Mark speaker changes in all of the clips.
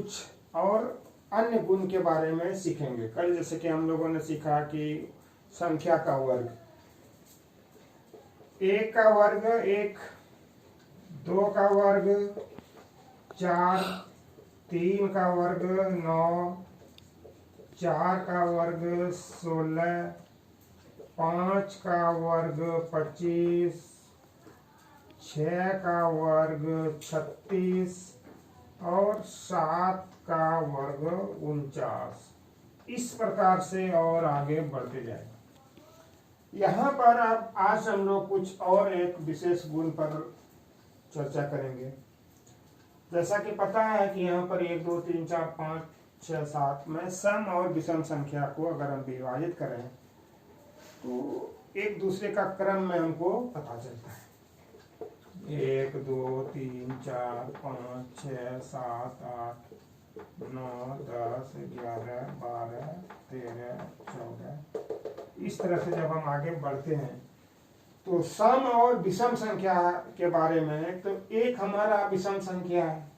Speaker 1: कुछ और अन्य गुण के बारे में सीखेंगे। कल जैसे कि हम लोगों ने सीखा कि संख्या का वर्ग, 1 का वर्ग 1, 2 का वर्ग 4, 3 का वर्ग 9, 4 का वर्ग 16, 5 का वर्ग 25, 6 का वर्ग 36 और 7 का वर्ग 49। इस प्रकार से और आगे बढ़ते जाए। यहाँ पर अब आज हम लोग कुछ और एक विशेष गुण पर चर्चा करेंगे। जैसा कि पता है कि यहाँ पर 1 2 3 4 5 6 7 में सम और विषम संख्या को अगर हम विभाजित करें तो एक दूसरे का क्रम में हमको पता चलता है। 1 2 3 4 5 6 7 8 9 10 11 12 13 14। इस तरह से जब हम आगे बढ़ते हैं तो सम और विषम संख्या के बारे में, तो एक हमारा विषम संख्या है,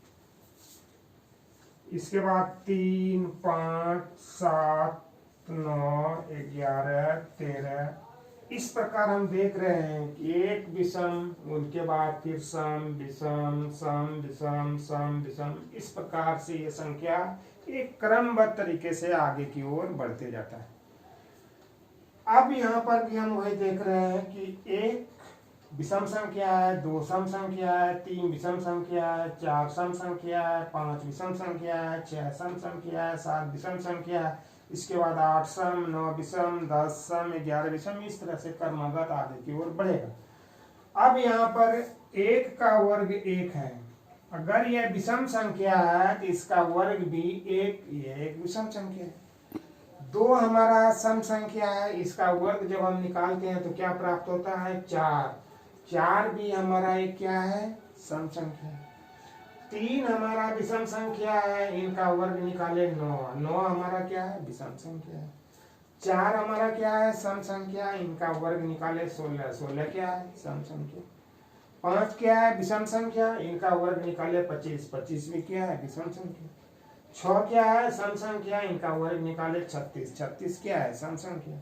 Speaker 1: इसके बाद 3 5 7 9 11 13। इस प्रकार हम देख रहे हैं कि एक विषम, उनके बाद फिर सम विषम सम विषम सम विषम। इस प्रकार से ये संख्या एक क्रमबद्ध तरीके से आगे की ओर बढ़ते जाता है। अब यहाँ पर भी हम वही देख रहे हैं कि एक विषम संख्या है, 2 सम संख्या है, 3 विषम संख्या है, 4 सम संख्या है, 5 विषम संख्या है, 6 सम संख्या है, 7 विषम संख्या है, इसके बाद 8 सम, 9 विषम, 10 सम, 11 विषम। इस तरह से क्रमबद्ध आगे की ओर बढ़ेगा। अब यहाँ पर 1 का वर्ग 1 है, अगर यह विषम संख्या है तो इसका वर्ग भी 1, यह एक विषम संख्या है। 2 हमारा सम संख्या है, इसका वर्ग जब हम निकालते हैं तो क्या प्राप्त होता है? 4। 4 भी हमारा एक क्या है? सम संख्या है। 3 हमारा विषम संख्या है, इनका वर्ग निकाले 9। 9 हमारा क्या है? विषम संख्या है। 4 हमारा क्या है? सम संख्या, इनका वर्ग निकाले 16। 16 क्या है? सम संख्या। 5 क्या है? विषम संख्या, इनका वर्ग निकाले 25। 25 भी क्या है? विषम संख्या। 6 क्या है? सम संख्या, इनका वर्ग निकाले 36। 36 क्या है? सम संख्या।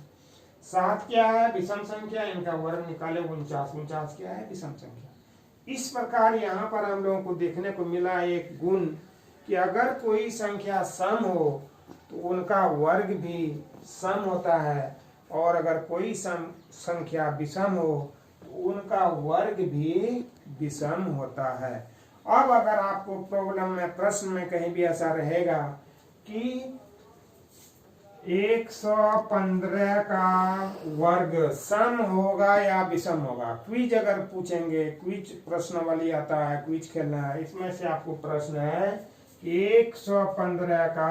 Speaker 1: 7 क्या है? विषम संख्या, इनका वर्ग निकाले 49। 49 क्या है? विषम संख्या। इस प्रकार यहाँ पर हम लोगों को देखने को मिला एक गुण कि अगर कोई संख्या सम हो तो उनका वर्ग भी सम होता है, और अगर कोई संख्या विषम हो तो उनका वर्ग भी विषम होता है। अब अगर आपको प्रॉब्लम में, प्रश्न में कहीं भी ऐसा रहेगा कि 115 का वर्ग सम होगा या विषम होगा, क्विज अगर पूछेंगे, क्विज प्रश्नावली आता है, क्विज खेलना है, इसमें से आपको प्रश्न है कि 115 का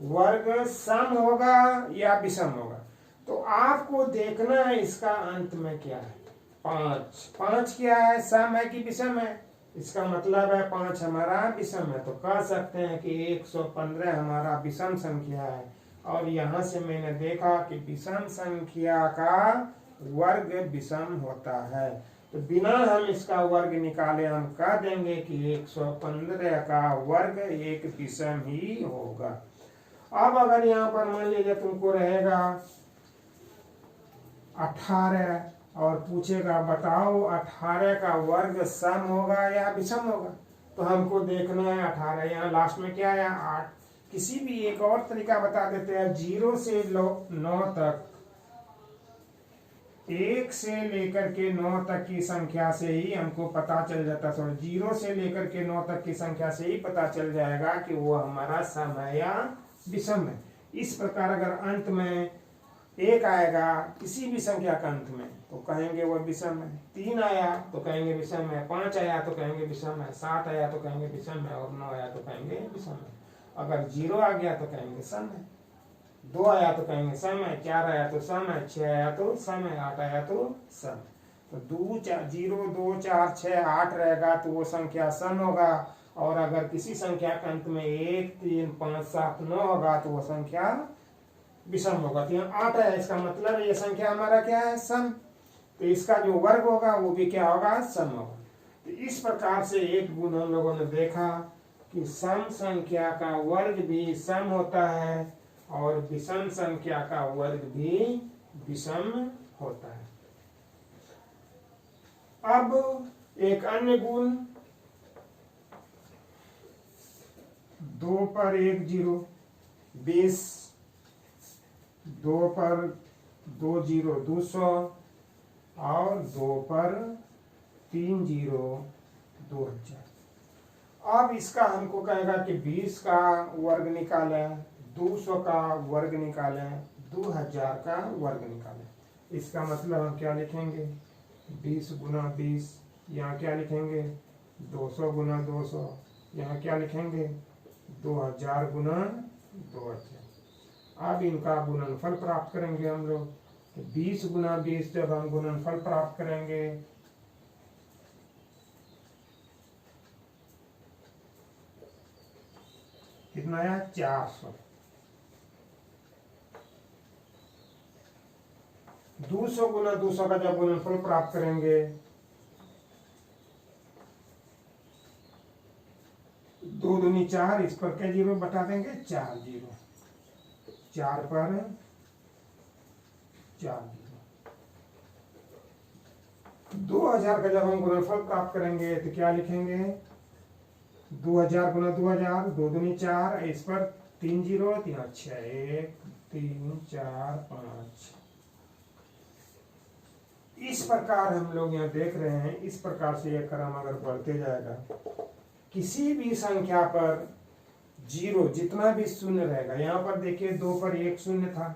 Speaker 1: वर्ग सम होगा या विषम होगा, तो आपको देखना है इसका अंत में क्या है। 5। 5 क्या है? सम है कि विषम है? इसका मतलब है 5 हमारा विषम है, तो कह सकते हैं कि 115 हमारा विषम संख्या है। और यहाँ से मैंने देखा कि विषम संख्या का वर्ग विषम होता है, तो बिना हम इसका वर्ग निकाले हम कह देंगे कि 115 का वर्ग एक विषम ही होगा। अब अगर यहाँ पर मान लीजिए तुमको रहेगा 18 और पूछेगा बताओ 18 का वर्ग सम होगा या विषम होगा, तो हमको देखना है 18, यहाँ लास्ट में क्या है? 8। किसी भी एक और तरीका बता देते हैं, 0 से 9 तक, 1 से लेकर के 9 तक की संख्या से ही हमको पता चल जाता है, 0 से लेकर के 9 तक की संख्या से ही पता चल जाएगा कि वो हमारा सम है या विषम है। इस प्रकार अगर अंत में 1 आएगा किसी भी संख्या का अंत में तो कहेंगे वो विषम है, 3 आया तो कहेंगे विषम है, 5 आया तो कहेंगे विषम है, 7 आया तो कहेंगे विषम है, और 9 आया तो कहेंगे विषम है। अगर 0 आ गया तो कहेंगे सम है, 2 आया तो कहेंगे सम है, 4 आया तो सम है, 6 आया तो सम है, 8 आया तो सम। तो 0 2 4 6 8 रहेगा तो वो संख्या सम होगा, और अगर किसी संख्या के अंत में 1 3 5 7 9 होगा तो वो संख्या विषम होगा। तो यहाँ 8 है, इसका मतलब ये संख्या हमारा क्या है? सम। तो इसका जो वर्ग होगा वो भी क्या होगा? सम होगा। तो इस प्रकार से एक गुण हम लोगों ने देखा कि सम संख्या का वर्ग भी सम होता है और विषम संख्या का वर्ग भी विषम होता है। अब एक अन्य गुण, 2 पर 1 0 20, 2 पर 2 0 200 और 2 पर 3 0 2000। अब इसका हमको कहेगा कि 20 का वर्ग निकालें, 200 का वर्ग निकालें, 2000 का वर्ग निकालें। इसका मतलब हम क्या लिखेंगे, 20 गुना 20, यहाँ क्या लिखेंगे 200 गुना 200, यहाँ क्या लिखेंगे 2000 गुना 2000। अब इनका गुणनफल प्राप्त करेंगे हम लोग। 20 गुना 20 जब हम गुणनफल प्राप्त करेंगे कितना है 400। 200 गुना 200 का जब गुणनफल प्राप्त करेंगे 2 दूनी 4, इस पर क्या जीरो बता देंगे 4 जीरो, 4 पर 4 जीरो। 2000 का जब हम गुणनफल प्राप्त करेंगे तो क्या लिखेंगे 2000 गुना 2000, 2 दूनी 4, इस पर 3 जीरो 3 6 1 3 4 5। इस प्रकार हम लोग यहाँ देख रहे हैं, इस प्रकार से यह क्रम अगर बढ़ते जाएगा, किसी भी संख्या पर जीरो जितना भी शून्य रहेगा, यहाँ पर देखिए 2 पर 1 शून्य था,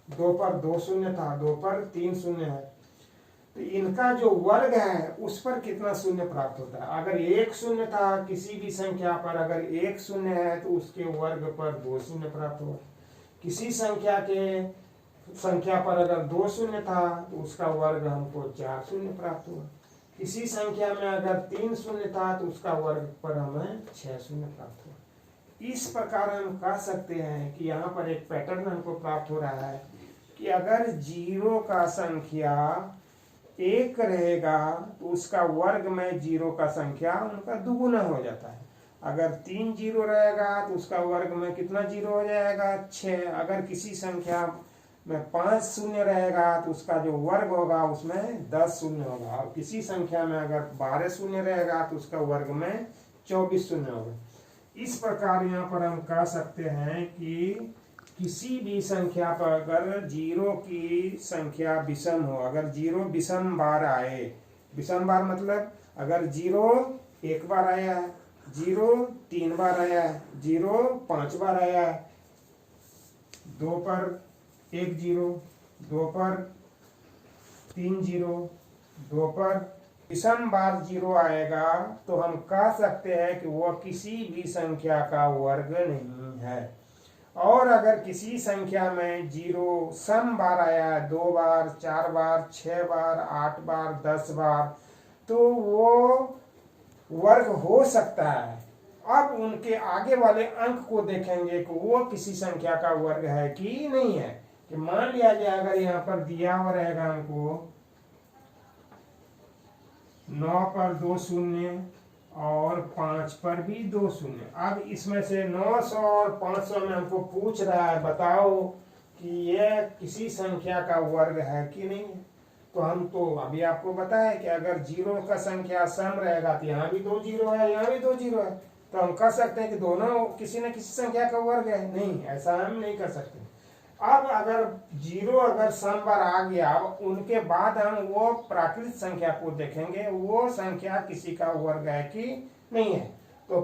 Speaker 1: 2 पर 2 शून्य था, 2 पर 3 शून्य है, तो इनका जो वर्ग है उस पर कितना शून्य प्राप्त होता है। अगर 1 शून्य था किसी भी संख्या पर, अगर 1 शून्य है तो उसके वर्ग पर 2 शून्य प्राप्त हुआ। किसी संख्या पर अगर 2 शून्य था तो उसका वर्ग हमको 4 शून्य प्राप्त हुआ। किसी संख्या में अगर 3 शून्य था तो उसका वर्ग पर हमें 6 शून्य प्राप्त हुआ। इस प्रकार हम कह सकते हैं कि यहाँ पर एक पैटर्न हमको प्राप्त हो रहा है कि अगर जीरो का संख्या 1 रहेगा तो उसका वर्ग में जीरो का संख्या उनका दुगुना हो जाता है। अगर 3 जीरो रहेगा तो उसका वर्ग में कितना जीरो हो जाएगा 6। अगर किसी संख्या में 5 शून्य रहेगा तो उसका जो वर्ग होगा उसमें 10 शून्य होगा, और किसी संख्या में अगर 12 शून्य रहेगा तो उसका वर्ग में 24 शून्य होगा। इस प्रकार यहाँ पर हम कह सकते हैं कि किसी भी संख्या पर अगर जीरो की संख्या विषम हो, अगर जीरो विषम बार आए, विषम बार मतलब अगर जीरो 1 बार आया है, जीरो 3 बार आया है, जीरो 5 बार आया है, 2 पर 1 जीरो, 2 पर 3 जीरो, 2 पर विषम बार जीरो आएगा तो हम कह सकते हैं कि वह किसी भी संख्या का वर्ग नहीं है। और अगर किसी संख्या में जीरो सम बार आया है, 2 बार 4 बार 6 बार 8 बार 10 बार, तो वो वर्ग हो सकता है। अब उनके आगे वाले अंक को देखेंगे कि वो किसी संख्या का वर्ग है कि नहीं है। कि मान लिया जाए अगर यहाँ पर दिया हुआ रहेगा हमको 9 पर 2 शून्य और 5 पर भी 2 शून्य। अब इसमें से 900 और 500 में हमको पूछ रहा है बताओ कि यह किसी संख्या का वर्ग है कि नहीं है। तो हम तो अभी आपको बताया कि अगर जीरो का संख्या सम रहेगा तो यहाँ भी 2 जीरो है, यहाँ भी 2 जीरो है, तो हम कह सकते हैं कि दोनों किसी न किसी संख्या का वर्ग है। नहीं, ऐसा हम नहीं कर सकते। अब अगर जीरो अगर सम बार आ गया, अब उनके बाद हम वो प्राकृत संख्या को देखेंगे, वो संख्या किसी का वर्ग है कि नहीं है। तो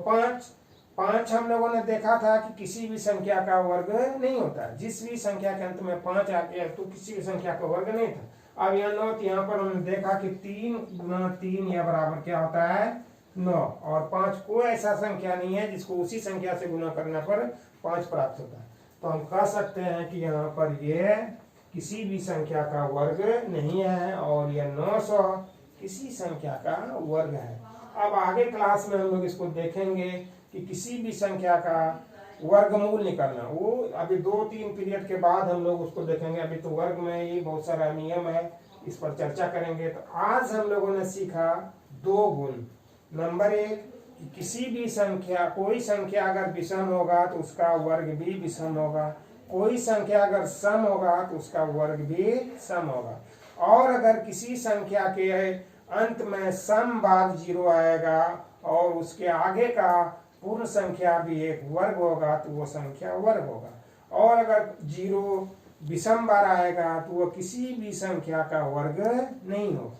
Speaker 1: 5 हम लोगों ने देखा था कि किसी भी संख्या का वर्ग नहीं होता। जिस भी संख्या के अंत में 5 आ गया तो किसी भी संख्या का वर्ग नहीं था। अब यहाँ 9, यहाँ पर हमने देखा कि 3 गुना 3 या बराबर क्या होता है 9, और 5 कोई ऐसा संख्या नहीं है जिसको उसी संख्या से गुना करने पर 5 प्राप्त होता है। तो हम कह सकते हैं कि यहाँ पर यह किसी भी संख्या का वर्ग नहीं है और यह 900 किसी संख्या का वर्ग है। अब आगे क्लास में हम लोग इसको देखेंगे कि किसी भी संख्या का वर्गमूल निकालना, वो अभी 2-3 पीरियड के बाद हम लोग उसको देखेंगे। अभी तो वर्ग में ही बहुत सारा नियम है, इस पर चर्चा करेंगे। तो आज हम लोगों ने सीखा 2 गुण। नंबर 1 कि किसी भी संख्या, कोई संख्या अगर विषम होगा तो उसका वर्ग भी विषम होगा, कोई संख्या अगर सम होगा तो उसका वर्ग भी सम होगा। और अगर किसी संख्या के अंत में सम बाद 0 आएगा और उसके आगे का पूर्ण संख्या भी एक वर्ग होगा तो वो संख्या वर्ग होगा। और अगर 0 विषम बार आएगा तो वो किसी भी संख्या का वर्ग नहीं होगा।